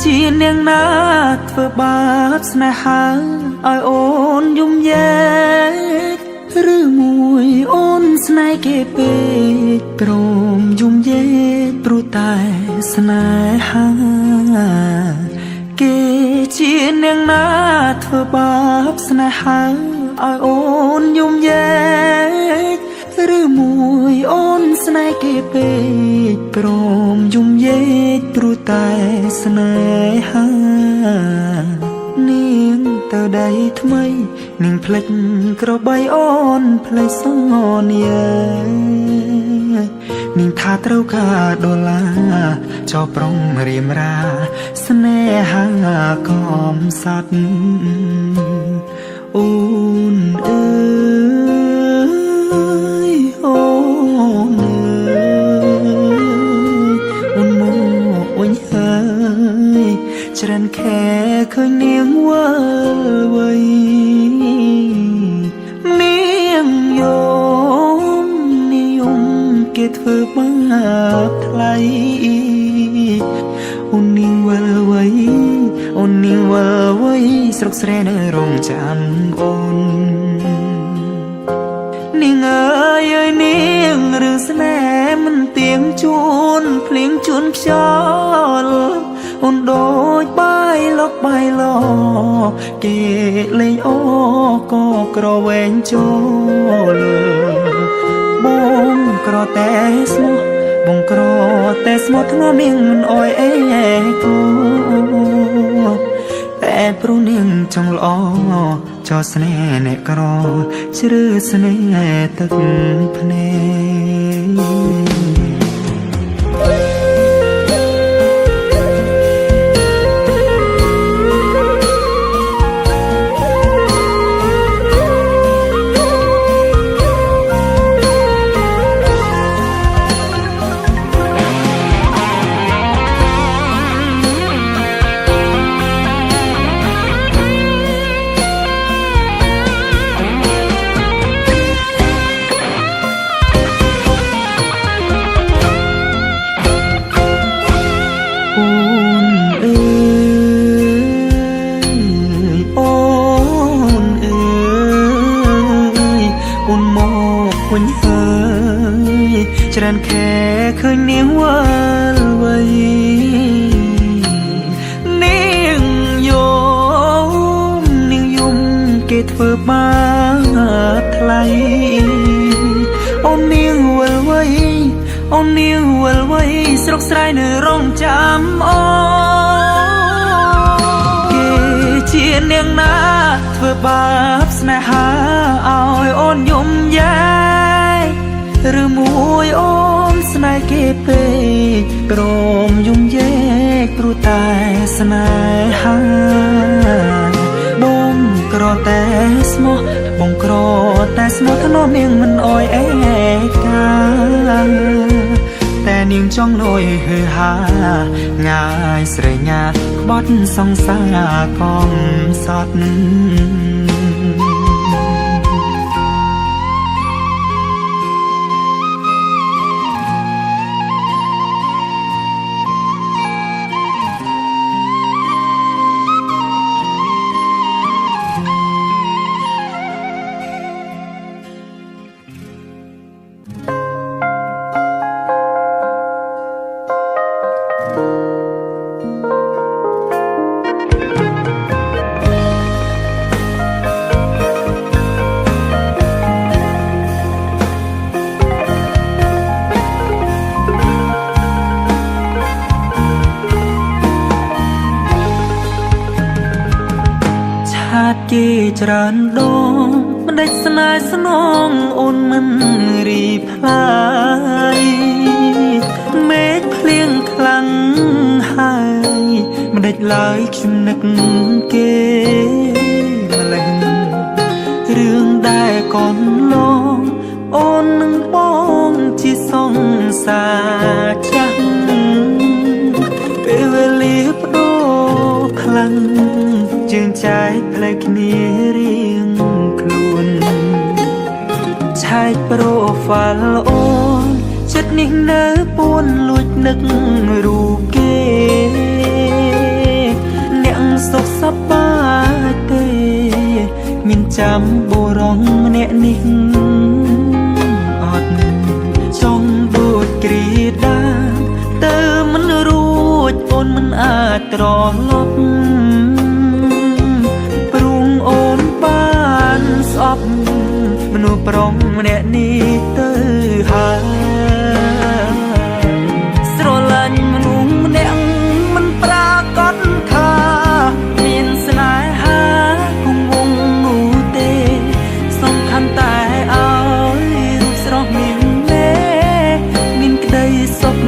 ជានាងណាធ្វើបាបស្នេហាឲ្យអូនយំយែកឬមួយអូនស្នេហ៍គេពេកព្រមយំយែកព្រោះតែស្នេហាគេជានាងណាធ្វើបាបស្នេហាឲ្យអូនយំយែកឬមួយអូនស្នេហ៍គេពេកព្រមយំយែកព្រោះតែស្នេហានាងទៅដៃថ្មីនាងផ្លិចក្របីអូនផ្លេចសងនានាងថាត្រូវការដុល្លារចោប្រុងរៀមរាស្នេហាកំសត់អូនអើយអូនអើយអូនមកអញហើយច្រើនខែឃើញនាងវិលវ័យនាងនិយមគេធ្វើបាបថ្លៃអូននាងវិលវ័យអូននាងវិលវ័យស្រុកស្រែនៅរងចាំអូននាងអើយនាងរឿងស្នេហ៍មិនទៀងជួនភ្លៀងជួនខ្យល់អូនដូចបាយលកបាយលគេលេងអូក៏ក្រវែងចូលបងក្រតែស្មោះបងក្រតែស្មោះធ្ងន់នាងមិនអោយអេគូតែព្រោះនាងចង់ល្អចោស្នេហ៍អ្នកក្រជ្រឺស្នេហ៍ទឹកភ្នែកច្រើនខែឃើញនាងវិលវ័យនាងយំគេធ្វើបាបថ្លៃអូននាងវិលវ័យអូននាងវិលវ័យស្រុកស្រែនៅរងចាំអូគេជានាងណាធ្វើបាបស្នេហាឲ្យអូនយំយែកឬមួយអូនស្នេហ៍គេពេកព្រមយំយែកព្រោះតែស្នេហាបងក្រតែស្មោះបងក្រតែស្មោះធ្នមនាងមិនអោយអេកាតែនាងចង់លួយហឺហាងាយស្រែញាតក្បត់សង្សារកំសត់គេច្រើនដងមិនដេចស្នេហ៍ស្នងអូនមិនរីផ្លាយមេឃភ្លៀងខ្លាំងហើយមិនដេចឡើយខ្ញុំនឹកគេម្លេះរឿងដែលកូនឡងអូននឹងបងជាសង្សារចាស់ពេលវេលាបដូរខ្លាំងជើងចែកផ្លែគ្នារៀងខ្លួនឆែកប្រូហ្វាល់អូនចិត្តនេះនៅពួនលួចនឹករូបគេ បាយទេមានចាំបរងម្នាក់នេះអត់ចង់ដូចគ្រាដាទៅមិនរួចអូនមិនអាចត្រឡប់ព្រោះអូនបានស្អប់មនុស្សប្រុសម្នាក់នេះទៅហើយស្រឡាញ់មនុស្សម្នាក់មិនប្រាកដថាមានស្នេហាគង់វង្សនោះទេសំខាន់តែឲ្យរូបស្រស់មានមេមានក្តីសុខ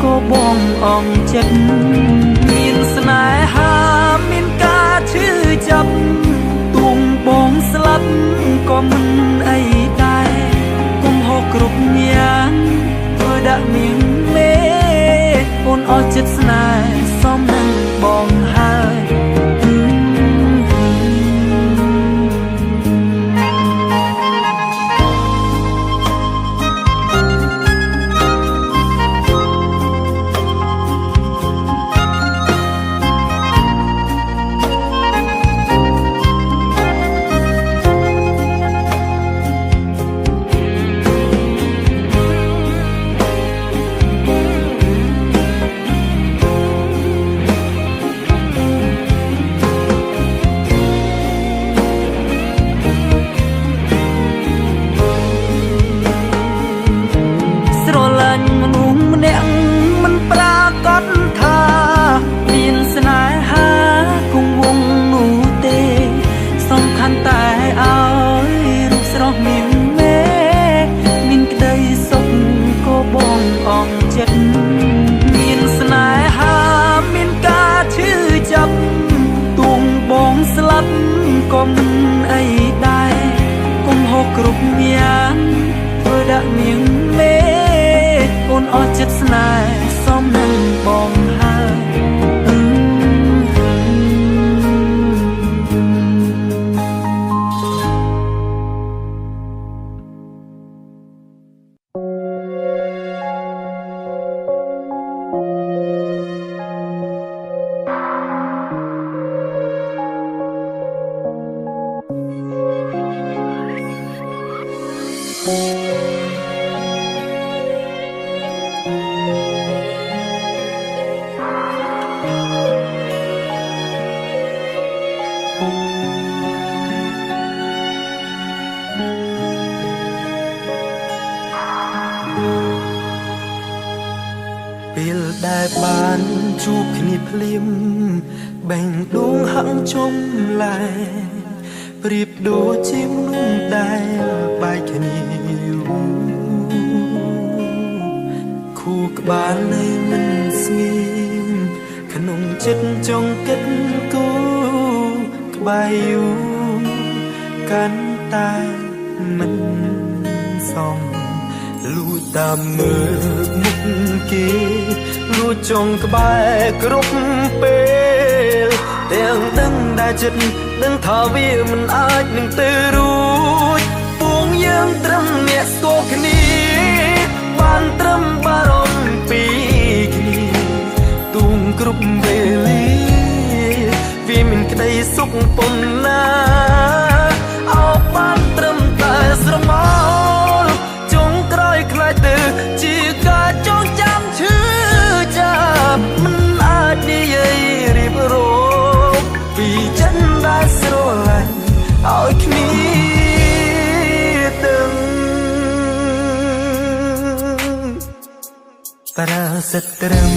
ក៏បងអងចិត្តមានស្នេហាមានការឈឺចាប់ទួងបងស្លាប់ក៏មិនអីដែរគុំហូរគ្រប់យ៉ាងធ្វើដាក់មានមេអូនអស់ចិត្តស្នេហ៍សមនឹងបងហើយមានស្នេហាមានការឈឺចាប់ទួងបងស្លាប់ក៏មិនអីដែរគុំហូរគ្រប់យ៉ាងធ្វើដាក់នាងមេអូនអស់ចិត្តស្នេហ៍សមនឹងបងហើយពេលដែលបានជួបគ្នាភ្លាមបែងដួងហឹងជុំលែប្រៀបដូចជាមនុស្សដែលបែកគ្នាខួរក្បាលនៅមិនស្ងៀមក្នុងចិត្តចង់គិតគូក្បែរយូរកាន់តែមិនសមលួចតាមមើលមុខគេលួចចង់ក្បែរគ្រប់ពេលទាំងដឹងដែលចិត្តដឹងថាវាមិនអាចនឹងទៅរួចពួងយើងត្រឹមអ្នកស្គាល់គ្នាបានត្រឹមបារម្ភពីគ្នាទូងគ្រប់វេលាវាមានក្តីសុខប៉ុណ្ណាអោបបានត្រឹមតែស្រមោលចុងក្រោយខ្លាចទៅជាការចងចាំឈឺចាប់មិនអាចនិយាយរៀបរយពីចិត្តដែលស្រឡាញ់ឲ្យគ្នាដឹងប្រាសិទ្ធត្រឹម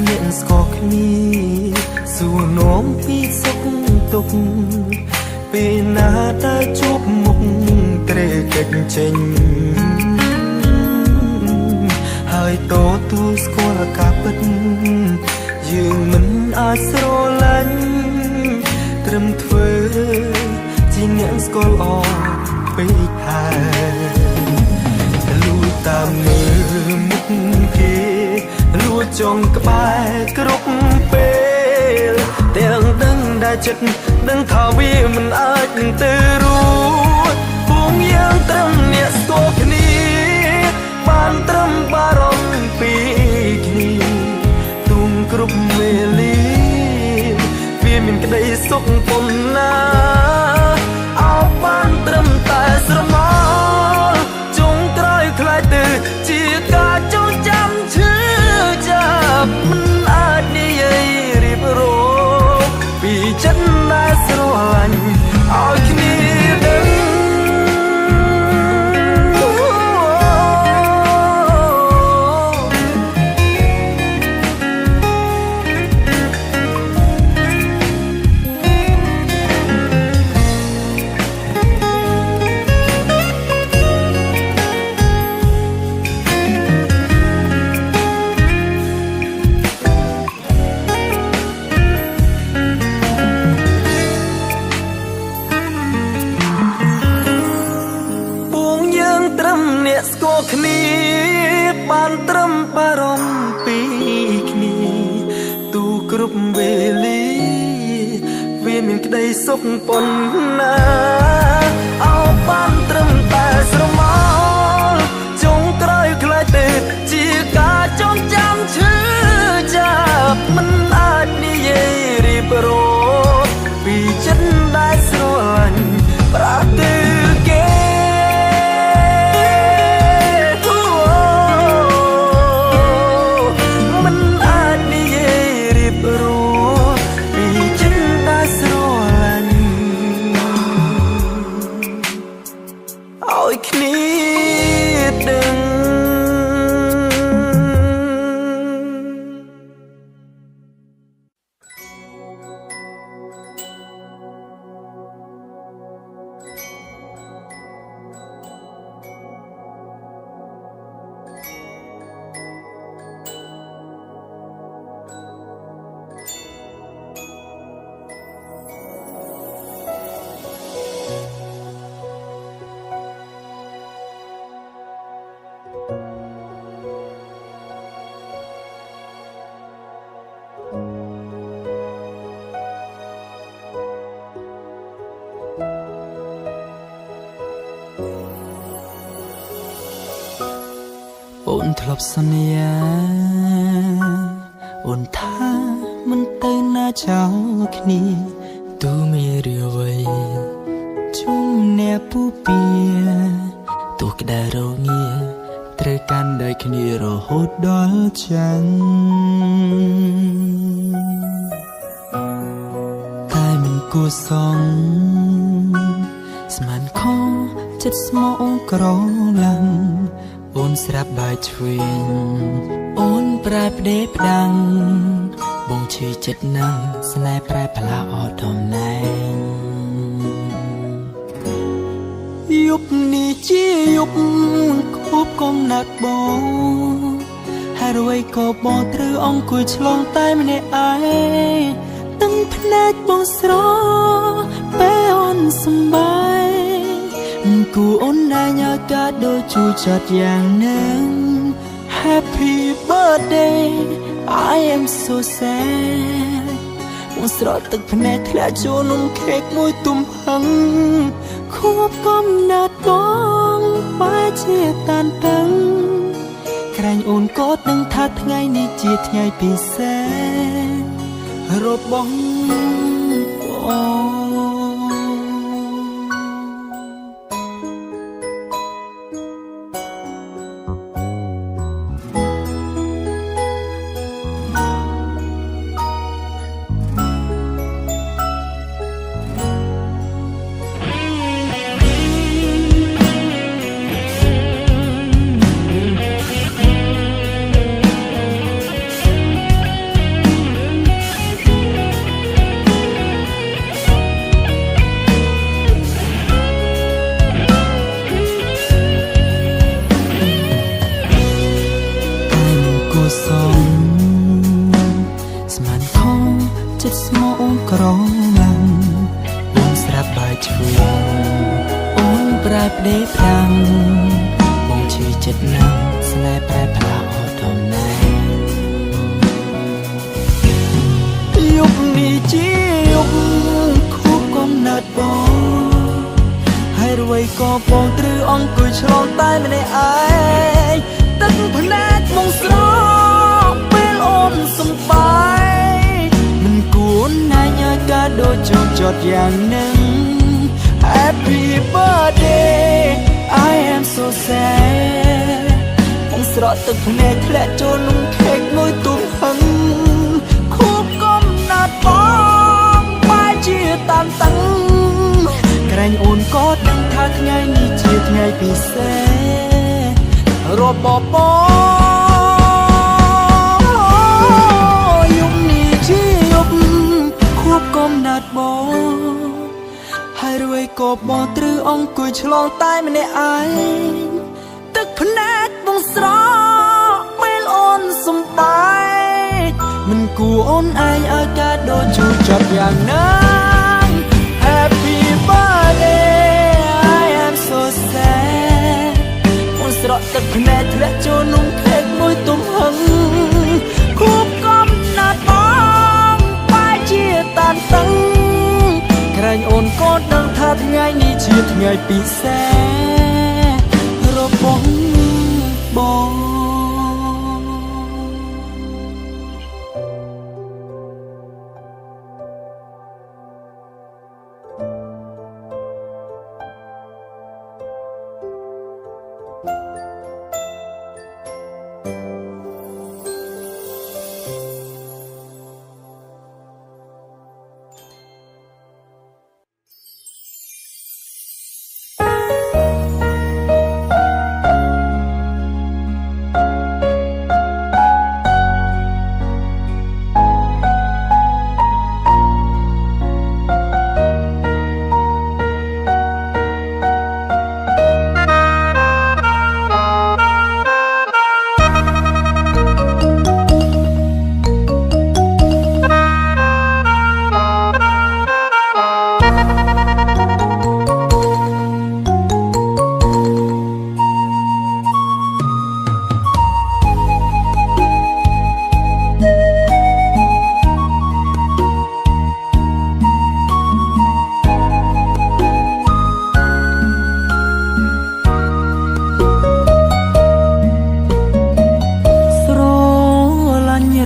អ្នកស្គាល់គ្នាសួរនាំពីសុខទុក្ខពេលណាដែលជួបមុខត្រេកកិច្ចចេញហើយតទួលស្គាល់ការពិតយើងមិនអាចស្រឡាញ់ត្រឹមធ្វើជាអ្នកស្គាល់អស់ពេកហើយលួចតាមមើលមុខគេលួចចង់ក្បែរគ្រប់ពេលទាំងដឹងដែលចិត្តដឹងថាវាមិនអាចនឹងទៅរួចពួងយើងត្រឹមអ្នកស្គាល់គ្នាបានត្រឹមបារម្ភពីគ្នាទូងគ្រប់វេលាវា មានក្តីសុខប៉ុណ្ណាអោបបានត្រឹមតែស្រមោលចុងក្រោយខ្លាចទៅជាការចងចាំឈឺចាប់មិនអាចនិយាយរៀបរាប់ពីចិត្តដែលស្រឡាញ់ឲ្យគ្នាដឹងស្គាល់គ្នាបានត្រឹមបារម្ភពីគ្នាទូគ្រប់វេលាវាមានក្តីសុខប៉ុណ្ណាអោបានត្រឹមតែស្រមោលចុងក្រោយខ្លាចទៅជាការចងចាំឈឺចាប់មិនអាចនិយាយរៀបរាប់ពីចិត្តដែលស្រឡាញ់ប្រាថ្នាគេឲ្យគ្នាដឹងអូនធ្លាប់សន្យាអូនថាមិនទៅណាចោលគ្នាទូមានរឿអ្វីជុំអ្នកពូពៀទូក្តៅរងាត្រូវកាន់ដោយគ្នារហូតដល់ចាំងតែមិនគួរសងស្មានខំចិត្តស្មោកក្រឡាំអូនស្រាប់បែកឆ្វេងអូនប្រែផ្ដេផ្ដាំងបងឈឺចិត្តណាស់ស្នេហ៍ប្រែផ្លាស់អត់តំណែងយប់នេះជាយប់ខូបកំណាត់បងហើយអ្វីក៏បងត្រូវអង្គុយឆ្លងតែម្នាក់ឯងទឹកភ្នែកបងស្រពេលអូនសំបាយគូអូនណាញ៉ាកាដូចជួចាត់យ៉ាងនឹង Happy birthday I am so sad បងស្រក់ទឹកភ្នែកធ្លាក់ចូលនំខេកមួយទំហឹងខួបកំណត់បងបែរជាតានតឹងក្រែងអូនក៏ដឹងថាថ្ងៃនេះជាថ្ងៃពិសេសរបស់បងស្មានខំចិត្តស្មោកក្រឡាំអូនស្រាប់បែកឆ្វេងអូនប្រែផ្ដេផ្ដាំងបងឈឺចិត្តណាស់ស្នេហ៍ប្រែផ្លាស់អត់តំណែងយប់នេះជាយប់ខូបកំណត់បងហើយអ្វីក៏បងត្រូវអង្គុយឆ្លងតែម្នាក់ឯងទឹកភ្នែកបងស្រពេលអូនសំបាយមិនគួរណាញ៉ាកា ดอย่างหนึ่ง Happy birthday I am so sad ผมស្រក់ទឹកភ្នែកធ្លាក់ចូលនំខេកមួយទុំហឹងខួបកំណត់បងបែរជាតានតឹងក្រែងអូនក៏ដឹងថាថ្ងៃនេះជាថ្ងៃពិសេសរបស់បងយប់នេះជាយប់ខួបកំណត់បងហើយរួយក៏បងត្រូវអង្គុយឆ្លងតែម្នាក់ឯងទឹកភ្នែកបងស្រក់ពេលអូនសំបាយមិនគួរអូនឯងឲ្យការដូចជួចចាប់យ៉ាងណាHappy birthday I am so sad អូនស្រក់ទឹកភ្នែកធ្លាក់ចូលនំខេកមួយទុំហឹងខួបកំណត់បងបែរជាតានតឹងក្រែងអូនក៏ដឹងថាថ្ងៃនេះជាថ្ងៃពិសេសរបស់បង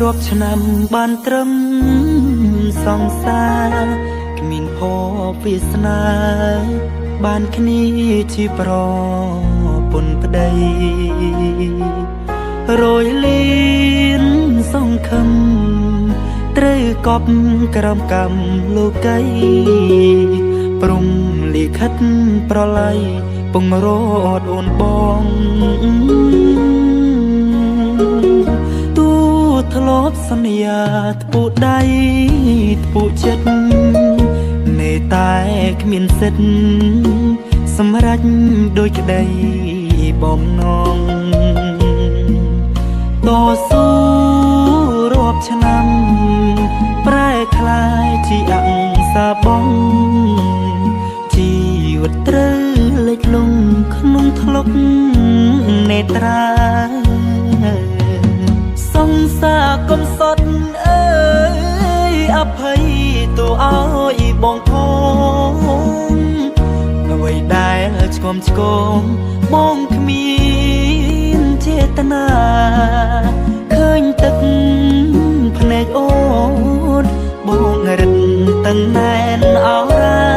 រាប់ឆ្នាំបានត្រឹមសង្សារគ្មានភពវាសនាបានគ្នាជាប្រពន្ធប្តីរយលៀនសង្ឃឹមត្រូវកប់ក្រោមកម្មលោកីព្រំលិខិតប្រឡ័យពងរត់អូនបងធ្លាប់សន្យាថ្ពុដៃថ្ពុចិត្តនេតែគ្មានសិទ្ធសម្រេចដោយក្តីបំណងតស៊ូរាប់ឆ្នាំប្រែคล้ายជាអង្សាបងជីវិតត្រូវលេចលង់ក្នុងថ្លុកនេត្រាសង្សារកំសត់អើយអភ័យទូឲ្យបងផងអ្វីដែលឆ្គំឆ្គងបងគ្មានចេតនាឃើញទឹកភ្នែកអូនបងរឹតតឹងណែនអរ៉ា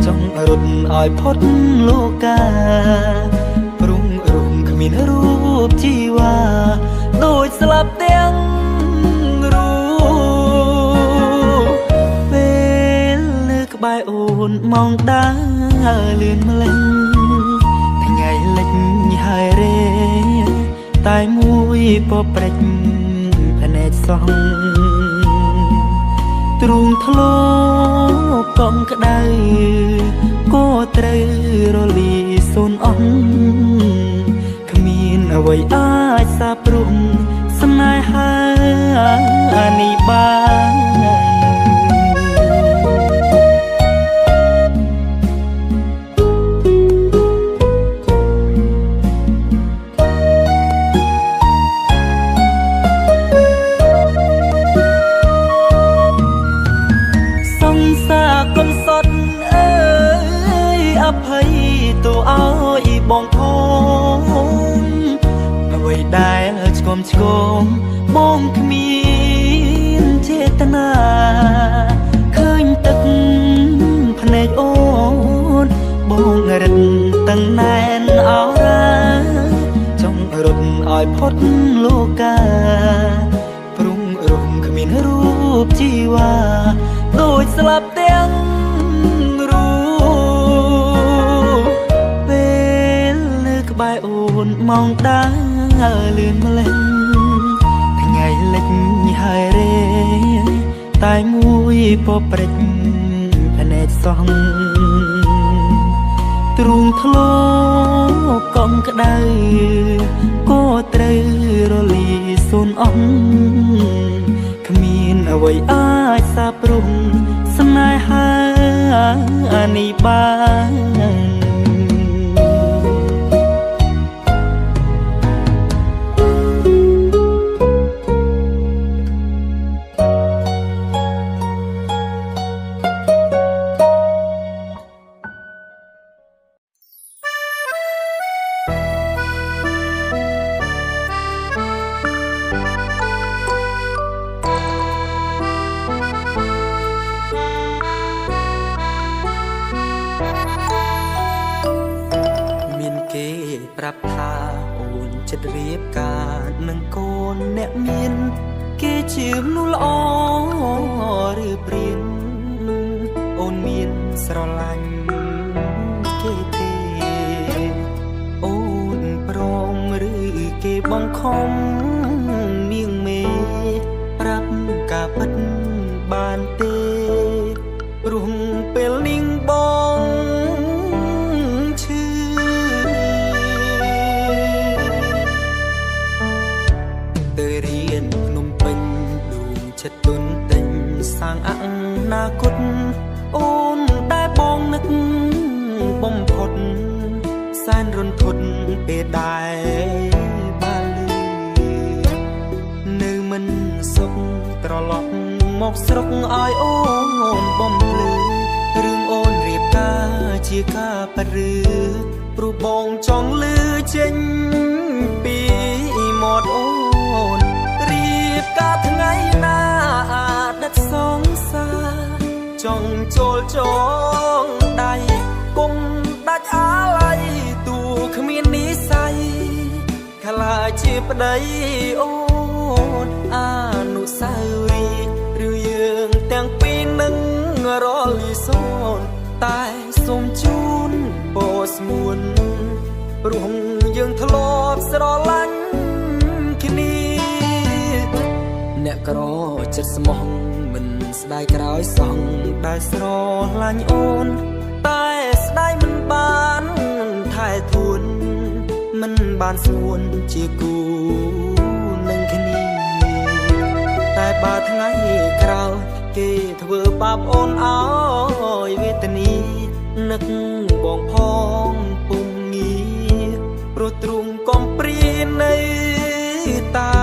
ចង់រត់ឲ្យផុតលោកាព្រំរំគ្មានរូបជីវ៉ាដូចស្លាប់ទាំងរូបពេលលើក្បែរអូនម៉ោងដើរលឿនម្លេះថ្ងៃលិចហើយរេតែមួយពព្រិចភ្នែកសោះទ្រូងធ្លាប់កងក្ដៅក៏ត្រូវរលីសូនអស់គ្មានអ្វីអាចសាបព្រំស្នេហានេះបានសង្សារកំសត់អើយអភ័យទូឲ្យបងផងអ្វីដែលឆ្គំឆ្គងបងគ្មានចេតនាឃើញទឹក ម៉ោងដើរលឿនម្លេះថ្ងៃលិចហើយរេតែមួយពព្រិចភ្នែកសោះទ្រូងធ្លោកុំក្ដៅក៏ត្រូវរលីសូនអស់គ្មានអ្វីអាចសាបព្រោះស្នេហានេះបានប្រាប់ថាអូនចិត្តរៀបការនឹងកូនអ្នកមានគេជាមនុស្សល្អឬព្រានអូនមានស្រឡាញ់គេទេអូនព្រមឬគេបង្ខំនាងមេប្រាប់ការពិតបានទេព្រោះពេលនាងបងទុនទិញសាងអនាគតអូនតែបងនឹកបំផុតសែនរន្ធត់ពេលដែរបានលឺនៅមិនសុខត្រឡប់មកស្រុកឲ្យអូនបំភ្លឺរឿងអូនរៀបការជាការប៉ឬព្រោះបងចង់លឺចេញពីមាត់អូនរៀបការថ្ងៃណាដិតសងសាចង់ចូលចងដៃគុំដាច់អាឡ័យទូគ្មាននិស្ស័យខ្លាចជាប្តីអូនអនុស្សាវរីយ៍ឬយើងទាំងពីរនឹងរលីសូនតែសូមជូនបោស្មួនព្រោះយើងធ្លាប់ស្រឡាញ់គ្នាអ្នកក្រចិត្តស្មោះមិនស្ដាយក្រោយសងដែលស្រឡាញ់អូនតែស្ដាយមិនបានថែធួនមិនបានស្ងួនជាគូនឹងគ្នាតែបើថ្ងៃក្រោយគេធ្វើបាបអូនឲ្យវេទនានឹកបងផងពុំងារព្រោះទ្រូងកំព្រានៃតែ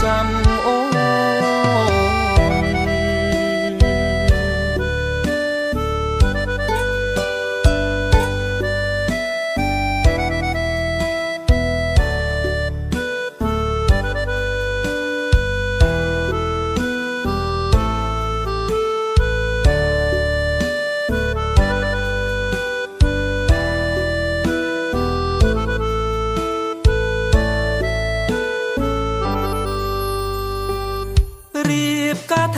ចាំអូន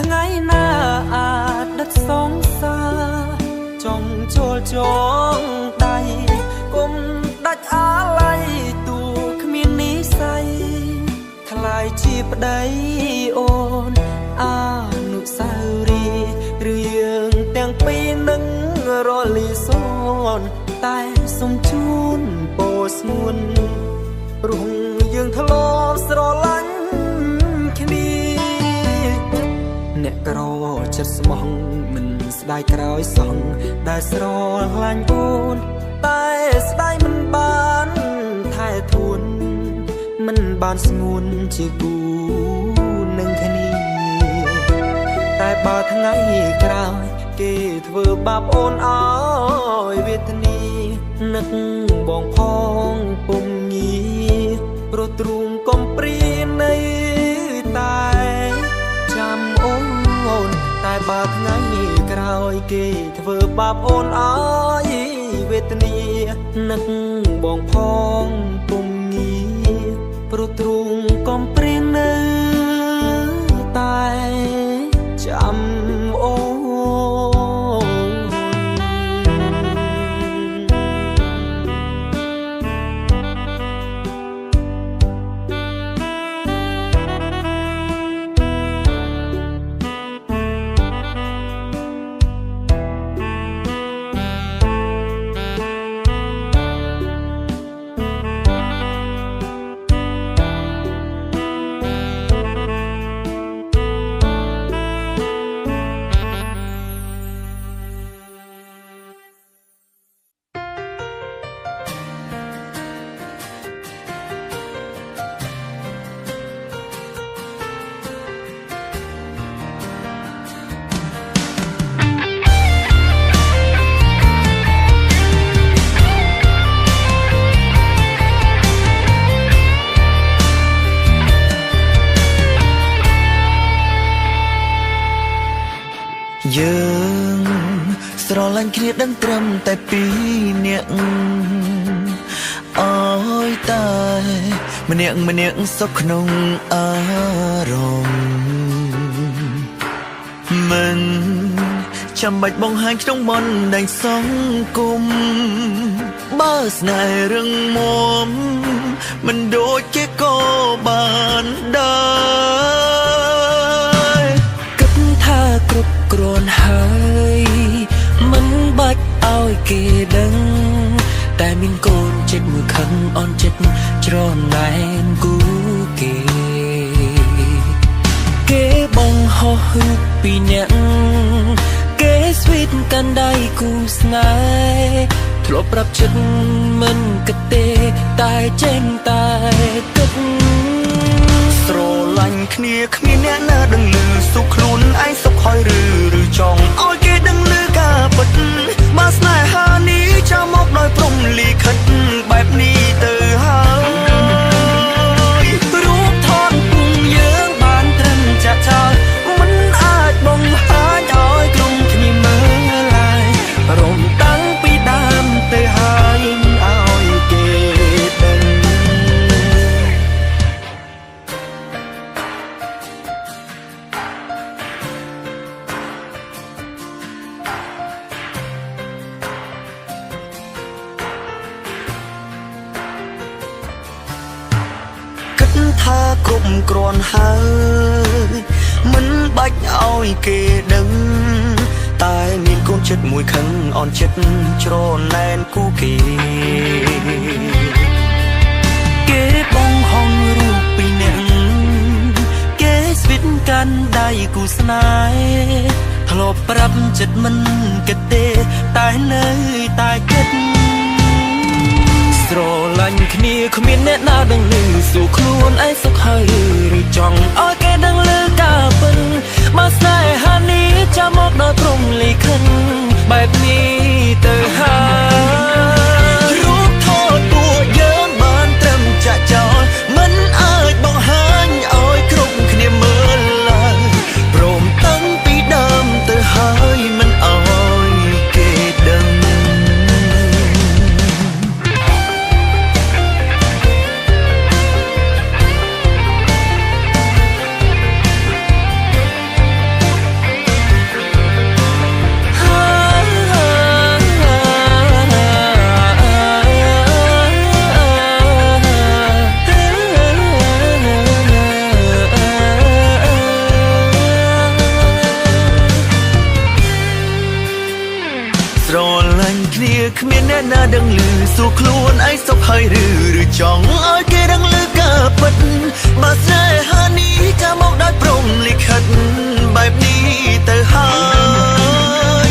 ថ្ងៃណាអាចដិតសងសាចង់ចូលចងដៃគុំដាច់អាឡ័យទូគ្មាននិស្ស័យថ្លៃជាប្តីអូនអនុស្សាវរីយ៍ឬយើងទាំងពីរនឹងរលីសូនតែសូមជូនបោស្ងួនព្រោះយើងធ្លាប់ស្រឡាញ់គ្នាអ្នកក្រចិត្តស្មោះមិនស្ដាយក្រោយសងដែលស្រឡាញ់អូនតែស្ដាយមិនបានថែធួនមិនបានស្ងួនជាគូនឹងគ្នាតែបើថ្ងៃក្រោយគេធ្វើបាបអូនឲ្យវេទនានឹកបងផងពុំងារព្រោះទ្រូងកំព្រានៃតែចាំអូនតែបើថ្ងៃក្រោយគេធ្វើបាបអូនឲ្យវេទនានឹកបងផងពុំងារព្រោះទ្រូងកំព្រានៅតែចាំអូន យើងស្រឡាញ់គ្នាដឹងត្រឹមតែពីរនាក់អើយតែម្នាក់សុខក្នុងអារម្មណ៍មិនចាំបាច់បង្ហាញក្នុងបណ្ដាញសង្គមបើស្នេហ៍រឹងមាំមិនដូចគេក៏បានដែរគិតថាគ្រប់គ្រាន់ហើយមិនបាច់ឲ្យគេដឹងតែមានកូនចិត្តមួយខឹងអន់ចិត្តច្រណែនគូគេបង្ហោះរូបពីអ្នកគេស្វីតកាន់ដៃគូស្នេហ៍ធ្លាប់ប្រាប់ចិត្តមិនគិតទេតែចេញតែគិតស្រឡាញ់គ្នាគ្មានអ្នកណាដឹងឮសុខខ្លួនឯងសុខហើយឬចង់ឲ្យគេដឹងឮការពិតមកស្នេហានេះចាំមកដោយព្រំលិខិតបែបនេះទៅហើយរូបថតពុំយើងបានត្រឹមចាក់ចោលមិនអាចបង្ហាញឲ្យក្រុមគ្នាមើលឡើយរំតាំងពីដើមទៅហើយឲ្យគេដឹងគិតថាគ្រប់គ្រាន់ហើយមិនបាច់ឲ្យគេដឹងតែមានកូនចិត្តមួយខឹងអន់ចិត្តច្រណែនគូគេបង្ហោះរូបពីអ្នកគេស្វីតកាន់ដៃគូស្នេហ៍ធ្លាប់ប្រាប់ចិត្តមិនគិតទេតែនៅតែគិតស្រឡាញ់គ្នាគ្មានអ្នកណាដឹងឮសួរខ្លួនឯងសុខហើយឬចង់ឲ្យគេដឹងឮការពិតមកស្នេហានេះចាំមកដល់ព្រំលិខិតបែបនេះទៅហើយរូបថតពួកយើងបានត្រឹមចាក់ចោលមិនអាចបង្ហាញឲ្យគ្រប់គ្នាមើលឡើយព្រមតាំងពីដើមទៅហើយមិនឲ្យគេដឹងស្រឡាញ់គ្នាគ្មានអ្នកណាដឹងឮសួរខ្លួនឯងសុខហើយឬចង់ឲ្យគេដឹងឮការពិតបើស្នេហានេះចាំមកដោយព្រំលិខិតបែបនេះទៅហើយ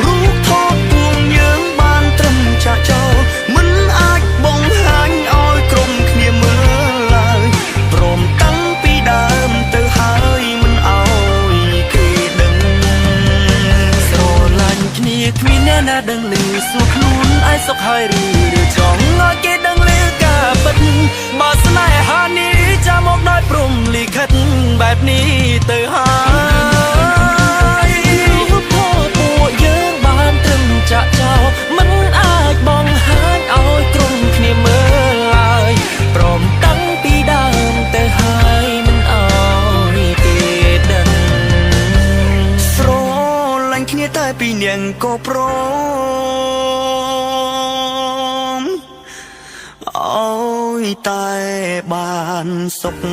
រូបថតពួកយើងបានត្រឹមចាក់ចោលមិនអាចបង្ហាញឲ្យក្រុមគ្នាមើលឡើយព្រមតាំងពីដើមទៅហើយមិនឲ្យគេដឹងស្រឡាញ់គ្នាគ្មានអ្នកណាដឹងឮសួរខ្លួនឯងសុខហើយឬចង់ឲ្យគេដឹងឮការពិតមកស្នេហានេះចាំមកដោយព្រំលិខិតបែបនេះទៅហើយរូបថតពួកយើងបានត្រឹមចាក់ចោលមិនអាចបង្ហាញឲ្យក្រុមគ្នាមើលឡើយព្រមតាំងពីដើមទៅហើយមិនឲ្យគេដឹងស្រឡាញ់គ្នាតែពីរនាក់ក៏ព្រមឲ្យតែបានសុខ